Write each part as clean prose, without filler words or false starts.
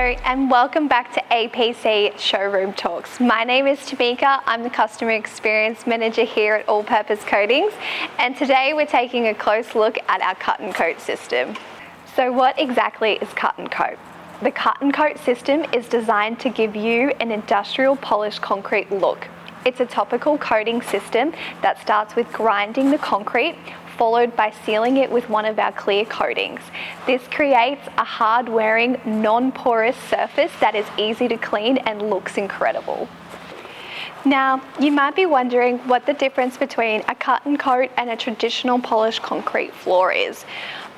Hello and welcome back to APC Showroom Talks. My name is Tamika. I'm the Customer Experience Manager here at All Purpose Coatings, and today we're taking a close look at our cut and coat system. So what exactly is cut and coat? The cut and coat system is designed to give you an industrial polished concrete look. It's a topical coating system that starts with grinding the concrete, followed by sealing it with one of our clear coatings. This creates a hard-wearing, non-porous surface that is easy to clean and looks incredible. Now, you might be wondering what the difference between a cut and coat and a traditional polished concrete floor is.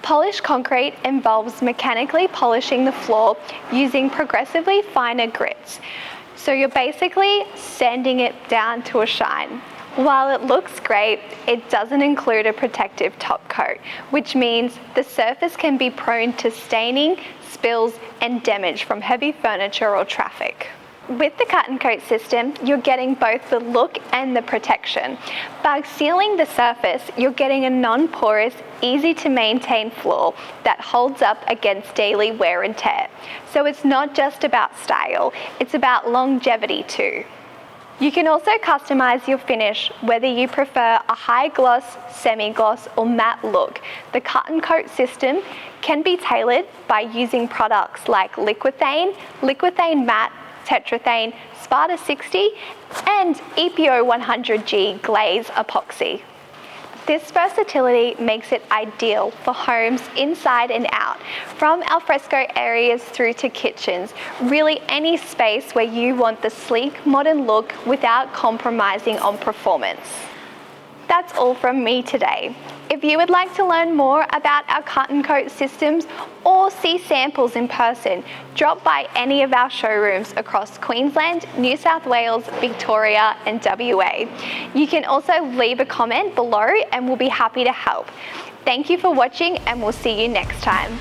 Polished concrete involves mechanically polishing the floor using progressively finer grits. So you're basically sanding it down to a shine. While it looks great, it doesn't include a protective top coat, which means the surface can be prone to staining, spills, and damage from heavy furniture or traffic. With the cut and coat system, you're getting both the look and the protection. By sealing the surface, you're getting a non-porous, easy to maintain floor that holds up against daily wear and tear. So it's not just about style, it's about longevity too. You can also customize your finish, whether you prefer a high gloss, semi-gloss or matte look. The cut and coat system can be tailored by using products like Liquithane, Liquithane Matte, Tetrathane, Sparta 60 and EPO 100G glaze epoxy. This versatility makes it ideal for homes inside and out, from alfresco areas through to kitchens, really any space where you want the sleek, modern look without compromising on performance. That's all from me today. If you would like to learn more about our cut and coat systems or see samples in person, drop by any of our showrooms across Queensland, New South Wales, Victoria and WA. You can also leave a comment below and we'll be happy to help. Thank you for watching and we'll see you next time.